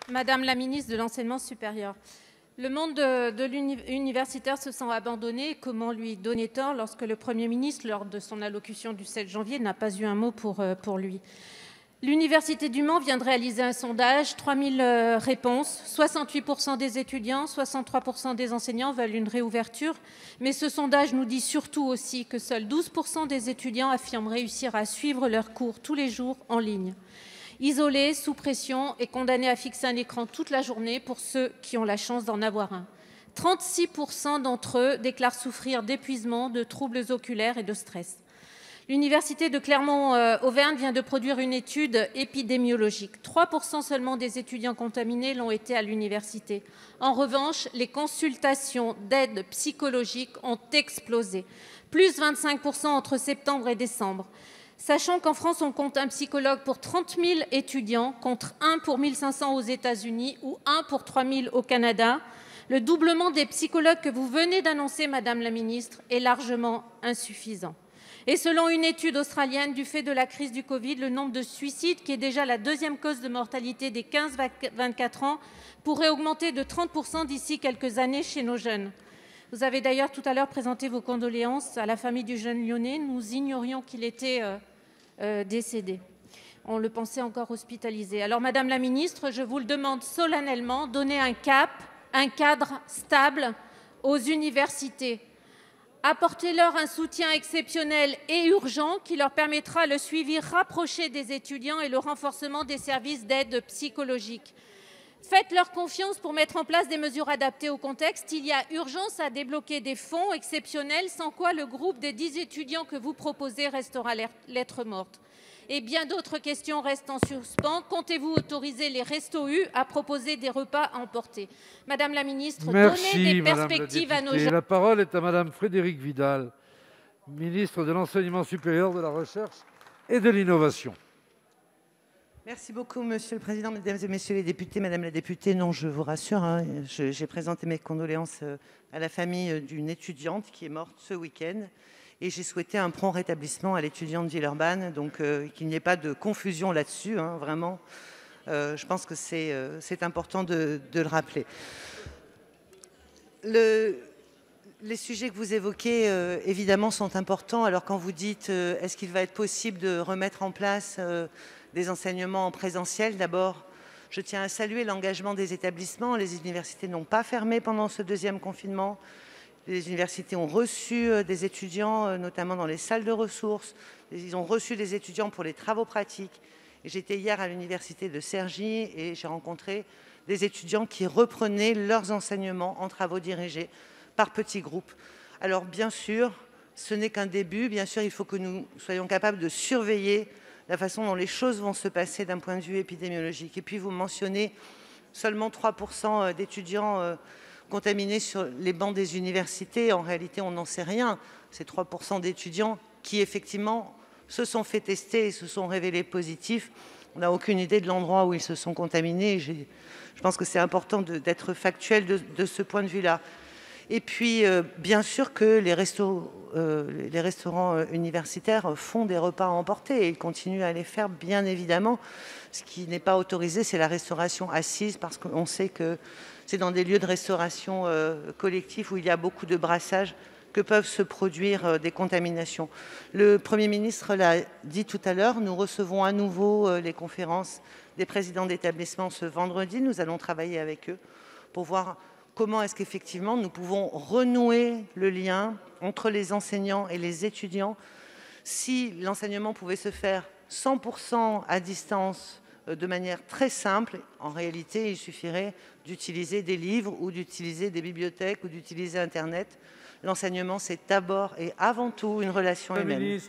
Madame la ministre de l'Enseignement supérieur, le monde universitaire se sent abandonné. Comment lui donner tort lorsque le Premier ministre, lors de son allocution du 7 janvier, n'a pas eu un mot pour lui? L'Université du Mans vient de réaliser un sondage, 3000 réponses, 68% des étudiants, 63% des enseignants veulent une réouverture. Mais ce sondage nous dit surtout aussi que seuls 12% des étudiants affirment réussir à suivre leurs cours tous les jours en ligne. Isolés, sous pression et condamnés à fixer un écran toute la journée pour ceux qui ont la chance d'en avoir un. 36% d'entre eux déclarent souffrir d'épuisement, de troubles oculaires et de stress. L'université de Clermont-Auvergne vient de produire une étude épidémiologique. 3% seulement des étudiants contaminés l'ont été à l'université. En revanche, les consultations d'aide psychologique ont explosé, plus 25% entre septembre et décembre. Sachant qu'en France, on compte un psychologue pour 30 000 étudiants, contre 1 pour 1 500 aux États-Unis ou 1 pour 3 000 au Canada, le doublement des psychologues que vous venez d'annoncer, Madame la ministre, est largement insuffisant. Et selon une étude australienne, du fait de la crise du Covid, le nombre de suicides, qui est déjà la deuxième cause de mortalité des 15-24 ans, pourrait augmenter de 30% d'ici quelques années chez nos jeunes. Vous avez d'ailleurs tout à l'heure présenté vos condoléances à la famille du jeune Lyonnais. Nous ignorions qu'il était décédé. On le pensait encore hospitalisé. Alors, Madame la ministre, je vous le demande solennellement, donnez un cap, un cadre stable aux universités. Apportez-leur un soutien exceptionnel et urgent qui leur permettra le suivi rapproché des étudiants et le renforcement des services d'aide psychologique. Faites-leur confiance pour mettre en place des mesures adaptées au contexte. Il y a urgence à débloquer des fonds exceptionnels, sans quoi le groupe des 10 étudiants que vous proposez restera lettre morte. Et bien d'autres questions restent en suspens. Comptez-vous autoriser les Restos U à proposer des repas à emporter? Madame la ministre, donnez des perspectives à nos jeunes. La parole est à Madame Frédérique Vidal, ministre de l'Enseignement supérieur, de la Recherche et de l'Innovation. Merci beaucoup, Monsieur le Président, Mesdames et Messieurs les députés. Madame la députée, non, je vous rassure, j'ai présenté mes condoléances à la famille d'une étudiante qui est morte ce week-end et j'ai souhaité un prompt rétablissement à l'étudiante Villeurbanne, donc qu'il n'y ait pas de confusion là-dessus, vraiment. Je pense que c'est important de le rappeler. Les sujets que vous évoquez, évidemment, sont importants. Alors, quand vous dites est-ce qu'il va être possible de remettre en place des enseignements en présentiel, d'abord, je tiens à saluer l'engagement des établissements. Les universités n'ont pas fermé pendant ce deuxième confinement. Les universités ont reçu des étudiants, notamment dans les salles de ressources. Ils ont reçu des étudiants pour les travaux pratiques. J'étais hier à l'université de Cergy et j'ai rencontré des étudiants qui reprenaient leurs enseignements en travaux dirigés par petits groupes. Alors bien sûr, ce n'est qu'un début. Bien sûr, il faut que nous soyons capables de surveiller la façon dont les choses vont se passer d'un point de vue épidémiologique. Et puis vous mentionnez seulement 3% d'étudiants contaminés sur les bancs des universités. En réalité, on n'en sait rien. C'est 3% d'étudiants qui, effectivement, se sont fait tester et se sont révélés positifs. On n'a aucune idée de l'endroit où ils se sont contaminés. Je pense que c'est important d'être factuel de ce point de vue-là. Et puis, bien sûr que les restaurants universitaires font des repas à emporter et ils continuent à les faire, bien évidemment. Ce qui n'est pas autorisé, c'est la restauration assise, parce qu'on sait que c'est dans des lieux de restauration collectifs où il y a beaucoup de brassage que peuvent se produire des contaminations. Le Premier ministre l'a dit tout à l'heure, nous recevons à nouveau les conférences des présidents d'établissement ce vendredi. Nous allons travailler avec eux pour voir comment est-ce qu'effectivement nous pouvons renouer le lien entre les enseignants et les étudiants. Si l'enseignement pouvait se faire 100% à distance de manière très simple, en réalité, il suffirait d'utiliser des livres ou d'utiliser des bibliothèques ou d'utiliser Internet. L'enseignement, c'est d'abord et avant tout une relation humaine.